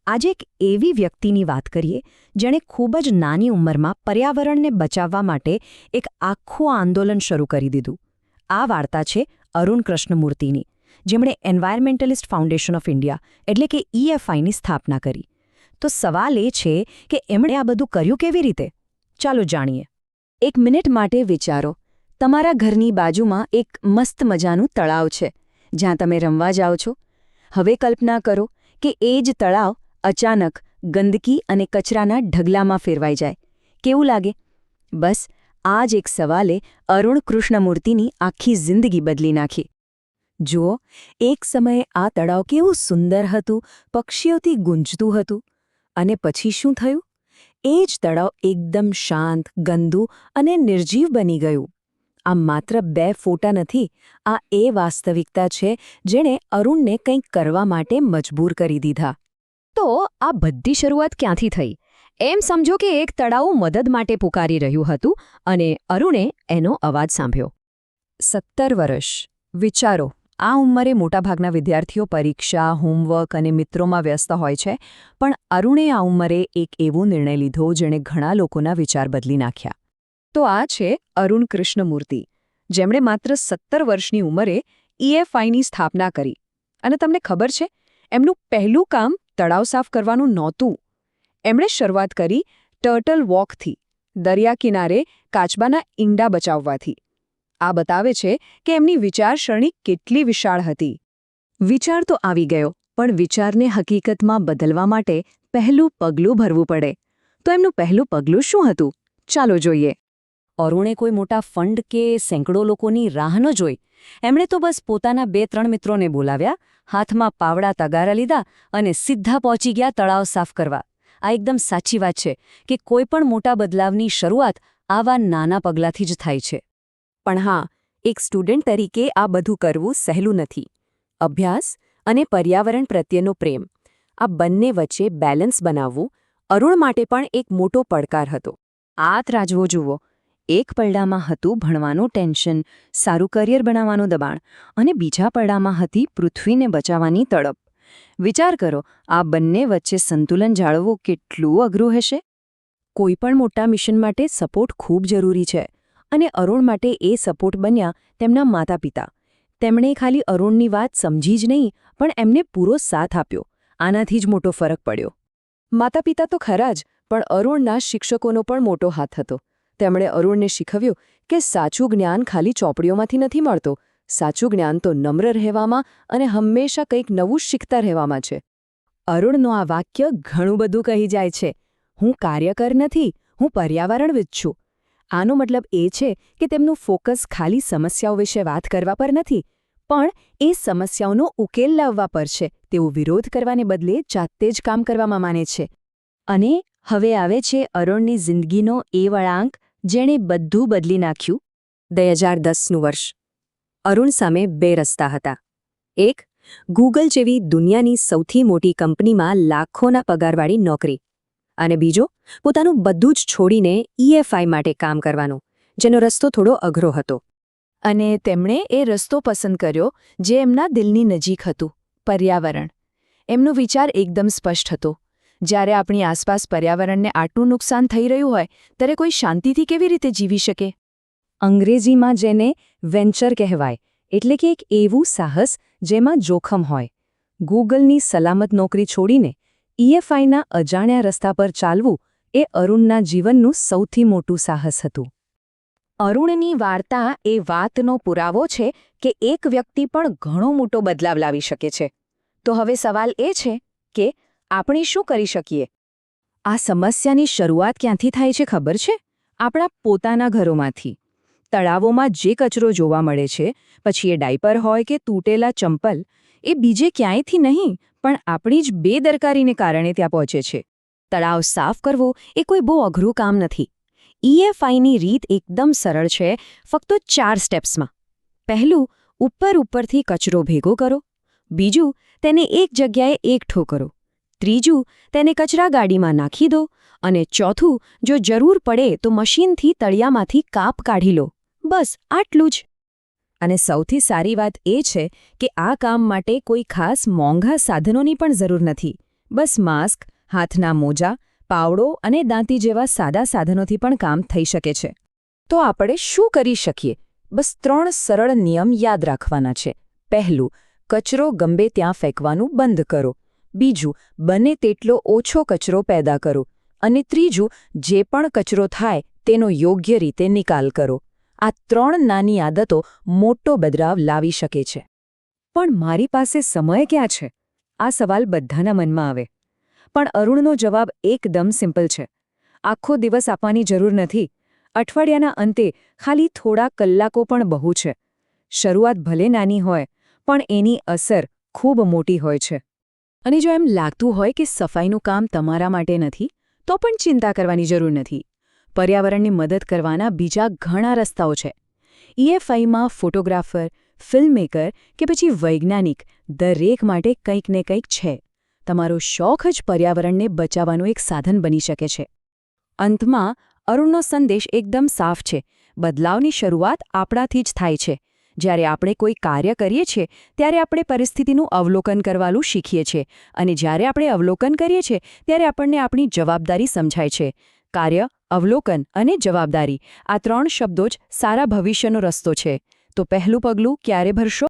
આજે એક એવી વ્યક્તિની વાત કરીએ જેણે ખૂબ જ નાની ઉંમરમાં પર્યાવરણને બચાવવા માટે એક આખું આંદોલન શરૂ કરી દીધું. આ વાર્તા છે અરુણ કૃષ્ણમૂર્તિની, જેમણે એન્વાયરમેન્ટલિસ્ટ ફાઉન્ડેશન ઓફ ઇન્ડિયા એટલે કે EFIની સ્થાપના કરી. તો સવાલ એ છે કે એમણે આ બધું કર્યું કેવી રીતે? ચાલો જાણીએ. એક મિનિટ માટે વિચારો, તમારા ઘરની બાજુમાં એક મસ્ત મજાનું તળાવ છે જ્યાં તમે રમવા જાઓ છો. હવે કલ્પના કરો કે એ જ તળાવ અચાનક ગંદકી અને કચરાના ઢગલામાં ફેરવાઈ જાય. કેવું લાગે? બસ આ જ એક સવાલે અરુણ કૃષ્ણમૂર્તિની આખી જિંદગી બદલી નાખી. જુઓ, એક સમયે આ તળાવ કેવું સુંદર હતું, પક્ષીઓથી ગુંજતું હતું. અને પછી શું થયું? એ જ તળાવ એકદમ શાંત, ગંદુ અને નિર્જીવ બની ગયું. આ માત્ર 2 ફોટા નથી, આ એ વાસ્તવિકતા છે જેણે અરુણને કંઈક કરવા માટે મજબૂર કરી દીધા. તો આ બધી શરૂઆત ક્યાંથી થઈ? એમ સમજો કે એક તળાવ મદદ માટે પુકારી રહ્યું હતું અને અરુણે એનો અવાજ સાંભળ્યો. 17 વર્ષ. વિચારો, આ ઉંમરે મોટાભાગના વિદ્યાર્થીઓ પરીક્ષા, હોમવર્ક અને મિત્રોમાં વ્યસ્ત હોય છે, પણ અરુણે આ ઉંમરે એક એવો નિર્ણય લીધો જેણે ઘણા લોકોના વિચાર બદલી નાખ્યા. તો આ છે અરુણ કૃષ્ણમૂર્તિ, જેમણે માત્ર 17 વર્ષની ઉંમરે EFIની સ્થાપના કરી. અને તમને ખબર છે, એમનું પહેલું કામ તળાવ સાફ કરવાનું નહોતું. એમણે શરૂઆત કરી ટર્ટલ વોકથી, દરિયા કિનારે કાચબાના ઈંડા બચાવવાથી. આ બતાવે છે કે એમની વિચારસરણી કેટલી વિશાળ હતી. વિચાર તો આવી ગયો, પણ વિચારને હકીકતમાં બદલવા માટે પહેલું પગલું ભરવું પડે. તો એમનું પહેલું પગલું શું હતું? ચાલો જોઈએ. અરુણે કોઈ મોટા ફંડ કે સેંકડો લોકોની રાહ ન જોઈ. એમણે તો બસ પોતાના 2-3 મિત્રોને બોલાવ્યા, હાથમાં પાવડા તગારા લીધા અને સીધા પહોંચી ગયા તળાવ સાફ કરવા. આ એકદમ સાચી વાત છે કે કોઈ પણ મોટા બદલાવની શરૂઆત આવા નાના પગલાંથી જ થાય છે. પણ હા, એક સ્ટુડન્ટ તરીકે આ બધું કરવું સહેલું નથી. અભ્યાસ અને પર્યાવરણ પ્રત્યેનો પ્રેમ, આ બંને વચ્ચે બેલેન્સ બનાવવું અરુણ માટે પણ એક મોટો પડકાર હતો. આ ત્રાજવો જુઓ. એક પલડામાં હતું ભણવાનું ટેન્શન, સારું કરિયર બનાવવાનું દબાણ, અને બીજા પલડામાં હતી પૃથ્વીને બચાવવાની તડપ. વિચાર કરો, આ બંને વચ્ચે સંતુલન જાળવવું કેટલું અઘરું હશે? કોઈપણ મોટા મિશન માટે સપોર્ટ ખૂબ જરૂરી છે, અને અરુણ માટે એ સપોર્ટ બન્યા તેમના માતા-પિતા. તેમણે ખાલી અરુણની વાત સમજી જ નહીં, પણ એમને પૂરો સાથ આપ્યો. આનાથી જ મોટો ફરક પડ્યો. માતા-પિતા તો ખરા જ, પણ અરુણના શિક્ષકોનો પણ મોટો હાથ હતો. તેમણે અરુણને શીખવ્યું કે સાચું જ્ઞાન ખાલી ચોપડીઓમાંથી નથી મળતો. સાચું જ્ઞાન તો નમ્ર રહેવામાં અને હંમેશા કંઈક નવું શીખતા રહેવામાં છે. અરુણનું આ વાક્ય ઘણું બધું કહી જાય છે. હું કાર્યકર નથી, હું પર્યાવરણવિદ છું. આનો મતલબ એ છે કે તેમનું ફોકસ ખાલી સમસ્યાઓ વિશે વાત કરવા પર નથી, પણ એ સમસ્યાઓનો ઉકેલ લાવવા પર છે. તેઓ વિરોધ કરવાને બદલે જાતે જ કામ કરવામાં માને છે. અને હવે આવે છે અરુણની જિંદગીનો એ વળાંક જેણે બધું બદલી નાખ્યું. 2010નું વર્ષ. અરુણ સામે 2 રસ્તા હતા. એક, ગૂગલ જેવી દુનિયાની સૌથી મોટી કંપનીમાં લાખોના પગારવાળી નોકરી. અને બીજો, પોતાનું બધું જ છોડીને EFI માટે કામ કરવાનું, જેનો રસ્તો થોડો અઘરો હતો. અને તેમણે એ રસ્તો પસંદ કર્યો જે એમના દિલની નજીક હતું, પર્યાવરણ. એમનો વિચાર એકદમ સ્પષ્ટ હતો. જ્યારે આપણી આસપાસ પર્યાવરણને આટલું નુકસાન થઈ રહ્યું હોય, ત્યારે કોઈ શાંતિથી કેવી રીતે જીવી શકે? અંગ્રેજીમાં જેને વેન્ચર કહેવાય, એટલે કે એક એવું સાહસ જેમાં જોખમ હોય. ગૂગલની સલામત નોકરી છોડીને EFIના અજાણ્યા રસ્તા પર ચાલવું એ અરુણના જીવનનું સૌથી મોટું સાહસ હતું. અરુણની વાર્તા એ વાતનો પુરાવો છે કે એક વ્યક્તિ પણ ઘણો મોટો બદલાવ લાવી શકે છે. તો હવે સવાલ એ છે કે આપણે શું કરી શકીએ? આ સમસ્યાની શરૂઆત ક્યાંથી થાય છે ખબર છે? આપણા પોતાના ઘરોમાંથી. તળાવોમાં જે કચરો જોવા મળે છે, પછી એ ડાયપર હોય કે તૂટેલા ચંપલ, એ બીજે ક્યાંયથી નહીં, પણ આપણી જ બેદરકારીને કારણે ત્યાં પહોંચે છે. તળાવ સાફ કરવો એ કોઈ બહુ અઘરું કામ નથી. EFIની રીત એકદમ સરળ છે, ફક્ત 4 સ્ટેપ્સમાં. પહેલું, ઉપરથી કચરો ભેગો કરો. બીજું, તેને એક જગ્યાએ એકઠો કરો. ત્રીજું, તેને કચરાગાડીમાં નાખી દો. અને ચોથું, જો જરૂર પડે તો મશીનથી તળિયામાંથી કાપ કાઢી લો. બસ આટલું જ. અને સૌથી સારી વાત એ છે કે આ કામ માટે કોઈ ખાસ મોંઘા સાધનોની પણ જરૂર નથી. બસ માસ્ક, હાથના મોજા, પાવડો અને દાંતી જેવા સાદા સાધનોથી પણ કામ થઈ શકે છે. તો આપણે શું કરી શકીએ? બસ 3 સરળ નિયમ યાદ રાખવાના છે. પહેલું, કચરો ગમે ત્યાં ફેંકવાનું બંધ કરો. બીજું, બને તેટલો ઓછો કચરો પેદા કરો. અને ત્રીજું, જે પણ કચરો થાય તેનો યોગ્ય રીતે નિકાલ કરો. આ 3 નાની આદતો મોટો બદલાવ લાવી શકે છે. પણ મારી પાસે સમય ક્યાં છે? આ સવાલ બધાના મનમાં આવે. પણ અરુણનો જવાબ એકદમ સિમ્પલ છે. આખો દિવસ આપવાની જરૂર નથી. અઠવાડિયાના અંતે ખાલી થોડા કલાકો પણ બહુ છે. શરૂઆત ભલે નાની હોય, પણ એની અસર ખૂબ મોટી હોય છે. અને જો એમ લાગતું હોય કે સફાઈનું કામ તમારા માટે નથી, તો પણ ચિંતા કરવાની જરૂર નથી. પર્યાવરણની મદદ કરવાના બીજા ઘણા રસ્તાઓ છે. EFIમાં ફોટોગ્રાફર, ફિલ્મમેકર કે પછી વૈજ્ઞાનિક દરેક માટે કંઈક ને કંઈક છે. તમારો શોખ જ પર્યાવરણને બચાવવાનું એક સાધન બની શકે છે. અંતમાં અરુણનો સંદેશ એકદમ સાફ છે. બદલાવની શરૂઆત આપણાથી જ થાય છે. જ્યારે આપણે કોઈ કાર્ય કરીએ છીએ ત્યારે આપણે પરિસ્થિતિનું અવલોકન કરવાનું શીખીએ છીએ. અને જ્યારે આપણે અવલોકન કરીએ છીએ ત્યારે આપણને આપણી જવાબદારી સમજાય છે. કાર્ય, અવલોકન અને જવાબદારી, આ 3 શબ્દો જ સારા ભવિષ્યનો રસ્તો છે. તો પહેલું પગલું ક્યારે ભરશો?